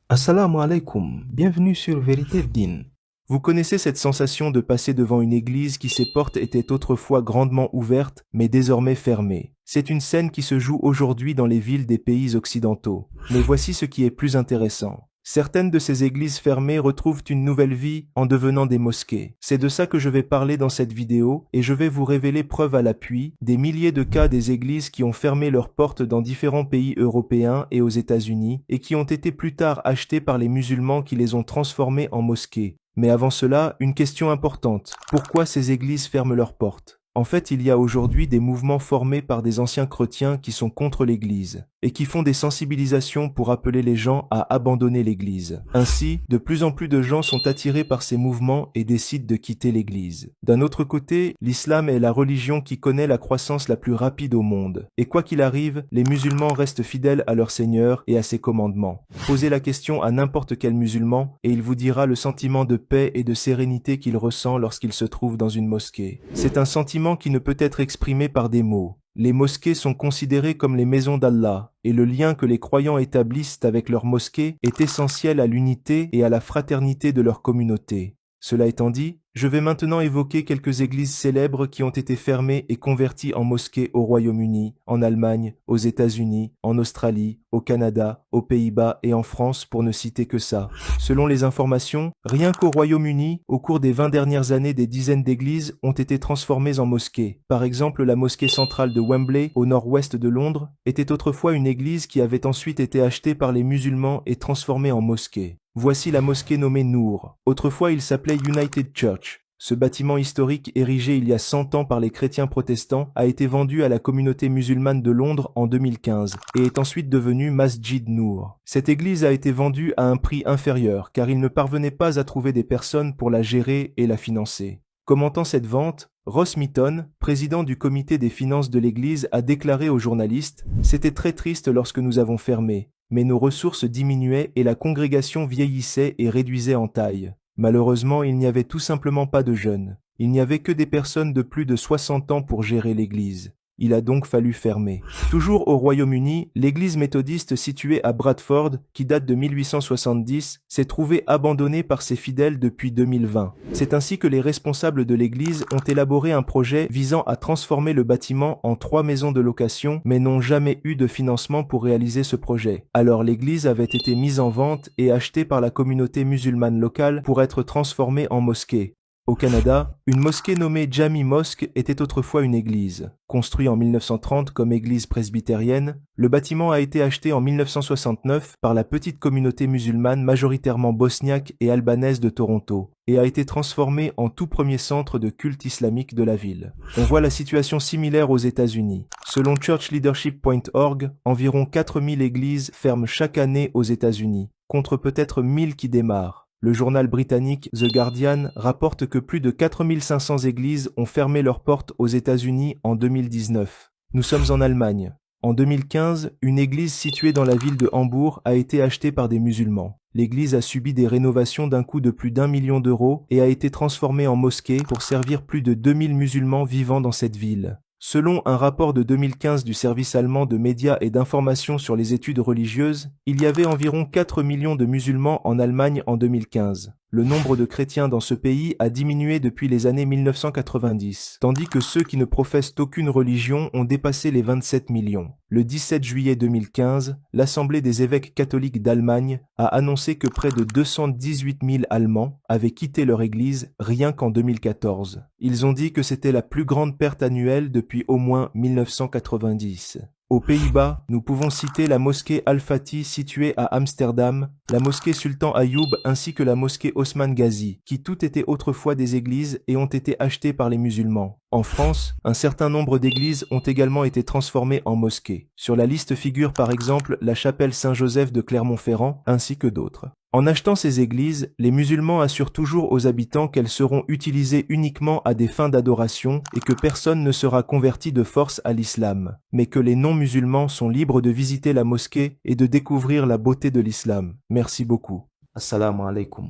Assalamu alaikum, bienvenue sur Vérité Din. Vous connaissez cette sensation de passer devant une église qui ses portes étaient autrefois grandement ouvertes, mais désormais fermées. C'est une scène qui se joue aujourd'hui dans les villes des pays occidentaux. Mais voici ce qui est plus intéressant. Certaines de ces églises fermées retrouvent une nouvelle vie en devenant des mosquées. C'est de ça que je vais parler dans cette vidéo et je vais vous révéler preuve à l'appui des milliers de cas des églises qui ont fermé leurs portes dans différents pays européens et aux États-Unis et qui ont été plus tard achetées par les musulmans qui les ont transformées en mosquées. Mais avant cela, une question importante. Pourquoi ces églises ferment leurs portes ? En fait, il y a aujourd'hui des mouvements formés par des anciens chrétiens qui sont contre l'Église et qui font des sensibilisations pour appeler les gens à abandonner l'Église. Ainsi, de plus en plus de gens sont attirés par ces mouvements et décident de quitter l'Église. D'un autre côté, l'islam est la religion qui connaît la croissance la plus rapide au monde. Et quoi qu'il arrive, les musulmans restent fidèles à leur Seigneur et à ses commandements. Posez la question à n'importe quel musulman et il vous dira le sentiment de paix et de sérénité qu'il ressent lorsqu'il se trouve dans une mosquée. C'est un sentiment qui ne peut être exprimé par des mots. Les mosquées sont considérées comme les maisons d'Allah, et le lien que les croyants établissent avec leur mosquée est essentiel à l'unité et à la fraternité de leur communauté. Cela étant dit, je vais maintenant évoquer quelques églises célèbres qui ont été fermées et converties en mosquées au Royaume-Uni, en Allemagne, aux États-Unis, en Australie, au Canada, aux Pays-Bas et en France pour ne citer que ça. Selon les informations, rien qu'au Royaume-Uni, au cours des 20 dernières années, des dizaines d'églises ont été transformées en mosquées. Par exemple, la mosquée centrale de Wembley, au nord-ouest de Londres, était autrefois une église qui avait ensuite été achetée par les musulmans et transformée en mosquée. Voici la mosquée nommée Nour. Autrefois, il s'appelait United Church. Ce bâtiment historique érigé il y a 100 ans par les chrétiens protestants a été vendu à la communauté musulmane de Londres en 2015 et est ensuite devenu Masjid Nour. Cette église a été vendue à un prix inférieur car il ne parvenait pas à trouver des personnes pour la gérer et la financer. Commentant cette vente, Ross Mitton, président du comité des finances de l'église, a déclaré aux journalistes « C'était très triste lorsque nous avons fermé, mais nos ressources diminuaient et la congrégation vieillissait et réduisait en taille. Malheureusement, il n'y avait tout simplement pas de jeunes. Il n'y avait que des personnes de plus de 60 ans pour gérer l'église. Il a donc fallu fermer. » Toujours au Royaume-Uni, l'église méthodiste située à Bradford, qui date de 1870, s'est trouvée abandonnée par ses fidèles depuis 2020. C'est ainsi que les responsables de l'église ont élaboré un projet visant à transformer le bâtiment en 3 maisons de location, mais n'ont jamais eu de financement pour réaliser ce projet. Alors l'église avait été mise en vente et achetée par la communauté musulmane locale pour être transformée en mosquée. Au Canada, une mosquée nommée Jami Mosque était autrefois une église. Construit en 1930 comme église presbytérienne, le bâtiment a été acheté en 1969 par la petite communauté musulmane majoritairement bosniaque et albanaise de Toronto et a été transformé en tout premier centre de culte islamique de la ville. On voit la situation similaire aux États-Unis. Selon churchleadership.org, environ 4000 églises ferment chaque année aux États-Unis, contre peut-être 1000 qui démarrent. Le journal britannique The Guardian rapporte que plus de 4500 églises ont fermé leurs portes aux États-Unis en 2019. Nous sommes en Allemagne. En 2015, une église située dans la ville de Hambourg a été achetée par des musulmans. L'église a subi des rénovations d'un coût de plus d'1 million d'euros et a été transformée en mosquée pour servir plus de 2000 musulmans vivant dans cette ville. Selon un rapport de 2015 du service allemand de médias et d'information sur les études religieuses, il y avait environ 4 millions de musulmans en Allemagne en 2015. Le nombre de chrétiens dans ce pays a diminué depuis les années 1990, tandis que ceux qui ne professent aucune religion ont dépassé les 27 millions. Le 17 juillet 2015, l'Assemblée des évêques catholiques d'Allemagne a annoncé que près de 218 000 Allemands avaient quitté leur église rien qu'en 2014. Ils ont dit que c'était la plus grande perte annuelle depuis au moins 1990. Aux Pays-Bas, nous pouvons citer la mosquée Al-Fatih située à Amsterdam, la mosquée Sultan Ayoub ainsi que la mosquée Osman Ghazi, qui toutes étaient autrefois des églises et ont été achetées par les musulmans. En France, un certain nombre d'églises ont également été transformées en mosquées. Sur la liste figure par exemple la chapelle Saint-Joseph de Clermont-Ferrand ainsi que d'autres. En achetant ces églises, les musulmans assurent toujours aux habitants qu'elles seront utilisées uniquement à des fins d'adoration et que personne ne sera converti de force à l'islam, mais que les non-musulmans sont libres de visiter la mosquée et de découvrir la beauté de l'islam. Merci beaucoup. Assalamu alaikum.